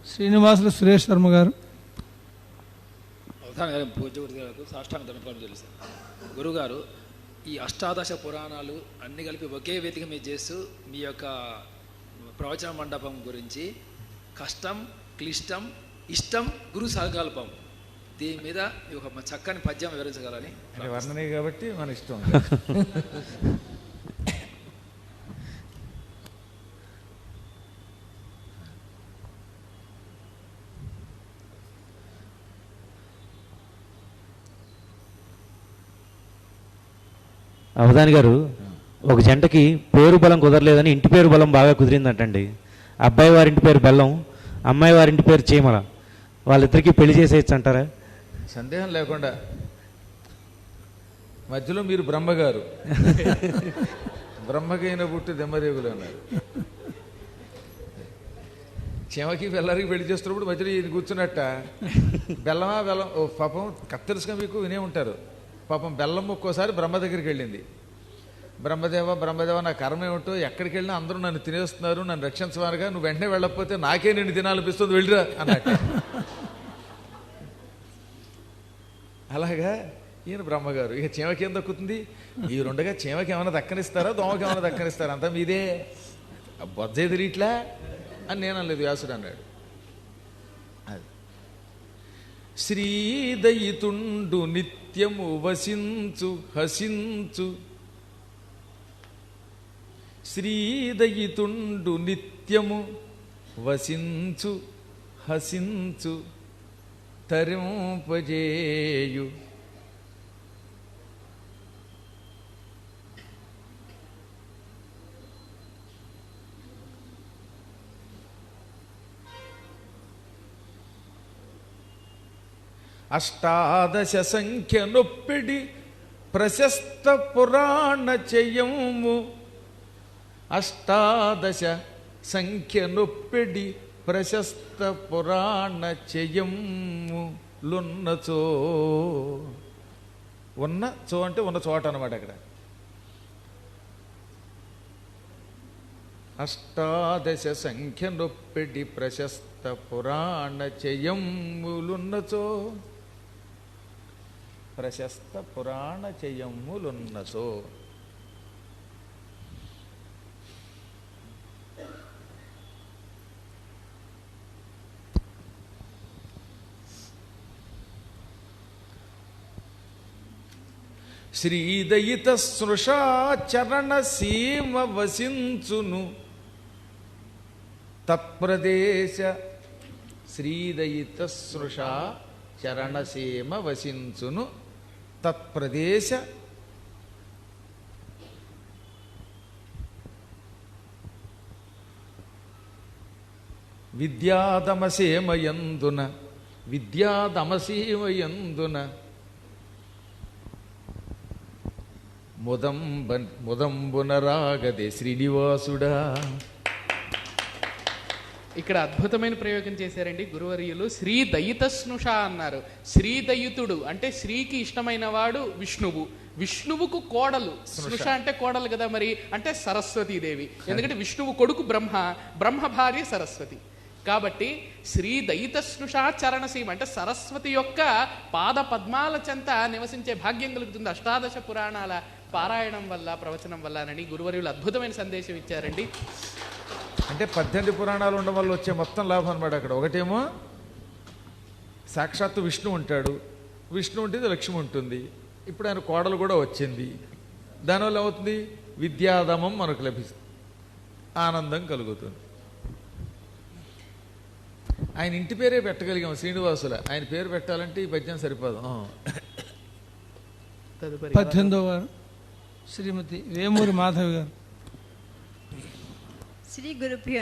శ్రీనివాసులు సురేష్ శర్మ గారు. అవధాన గారు, పూజ్యమూర్తి గారు సాష్టాంగ ధన్యవాదాలు తెలుసు. గురుగారు, ఈ అష్టాదశ పురాణాలు అన్ని కలిపి ఒకే వేదిక మీద చేస్తూ మీ యొక్క ప్రవచన మండపం గురించి కష్టం, క్లిష్టం, ఇష్టం, గురు సహకల్పం, దీని మీద ఒక చక్కని పద్యం వివరించగలని. వర్ణనే కాబట్టి మన ఇష్టం. అవధాని గారు, ఒక జంటకి పేరు బలం కుదరలేదని ఇంటి పేరు బలం బాగా కుదిరిందంటండి. అబ్బాయి వారింటి పేరు బెల్లం, అమ్మాయి వారింటి పేరు చీమల. వాళ్ళిద్దరికీ పెళ్లి చేసేయచ్చు అంటారా? సందేహం లేకుండా. మధ్యలో మీరు బ్రహ్మగారు, బ్రహ్మకైన పుట్టి దెమ్మదేగులు అన్నారు. చీమకి బెల్లరికి పెళ్లి చేస్తున్నప్పుడు మధ్యలో ఇది కూర్చున్నట్ట. బెల్లమా బెల్లం, ఓ పాపం కత్తెరుసుగా మీకు వినే ఉంటారు. పాపం బెల్లం ఒక్కోసారి బ్రహ్మ దగ్గరికి వెళ్ళింది. బ్రహ్మదేవ బ్రహ్మదేవ, నా కర్మ ఏమిటో, ఎక్కడికి వెళ్ళినా అందరూ నన్ను తినేస్తున్నారు, నన్ను రక్షించవారుగా, నువ్వు వెంటనే వెళ్ళకపోతే నాకే నిన్ను తినాలనిపిస్తుంది, వెళ్ళిరా అన్నట్టు. అలాగా ఈయన బ్రహ్మగారు. ఇక చీమకి ఏం దక్కుతుంది? మీరుండగా చీమకి ఏమైనా దక్కనిస్తారా, దోమకి ఏమైనా దక్కనిస్తారా? అంతా మీదే. బొజ్జే తిరిగిట్లా అని నేను అనలేదు, వ్యాసుడు అన్నాడు. అది శ్రీదయితుండు నిత్యము వసించు హసించు, శ్రీదయితుండు నిత్యము వసించు హసించు తరింపజేయు, అష్టాదశ సంఖ్య నొప్పిడి ప్రశస్త పురాణ చెయ్యము, అష్టాదశ సంఖ్య నొప్పిడి ప్రశస్త పురాణ చెయ్యము లున్నచో. ఉన్న చో అంటే ఉన్న చోట అన్నమాట. అక్కడ అష్టాదశ సంఖ్య నొప్పిడి ప్రశస్త పురాణ చెయ్యములున్నచో, ప్రశస్త పురాణ చెయ్యములున్నచో. శ్రీదయిత సృషాచరణ సీమ వసించును తత్ప్రదేశ, శ్రీదయిత సృషా చరణసీమ వసించును తత్ప్రదేశ, విద్యాదమసేమయందున, విద్యాదమసీమయందున ముదంబునరాగదే శ్రీనివాసుడా. ఇక్కడ అద్భుతమైన ప్రయోగం చేశారండి గురువర్యులు. శ్రీదయిత స్నుష అన్నారు. శ్రీదయితుడు అంటే శ్రీకి ఇష్టమైన వాడు విష్ణువు, విష్ణువుకు కోడలు. స్నుష అంటే కోడలు కదా, మరి అంటే సరస్వతీదేవి. ఎందుకంటే విష్ణువు కొడుకు బ్రహ్మ, బ్రహ్మ భార్య సరస్వతి. కాబట్టి శ్రీదయిత స్నుషా చరణసీమ అంటే సరస్వతి యొక్క పాద పద్మాల చెంత నివసించే భాగ్యం కలుగుతుంది అష్టాదశ పురాణాల పారాయణం వల్ల, ప్రవచనం వల్ల అని గురువర్యులు అద్భుతమైన సందేశం ఇచ్చారండి. అంటే 18 పురాణాలు ఉండడం వల్ల వచ్చే మొత్తం లాభం అనమాట. అక్కడ ఒకటేమో సాక్షాత్తు విష్ణు ఉంటాడు, విష్ణు ఉంటుంది, లక్ష్మి ఉంటుంది. ఇప్పుడు ఆయన కోడలు కూడా వచ్చింది. దానివల్ల ఏమవుతుంది? విద్యాధమం మనకు లభిస్తుంది, ఆనందం కలుగుతుంది. ఆయన ఇంటి పేరే పెట్టగలిగాం, శ్రీనివాసుల. ఆయన పేరు పెట్టాలంటే ఈ పద్యం సరిపోదు. తదుపరి 18వ వారు శ్రీమతి వేమూరి మాధవి గారు. శ్రీ గురుభ్యో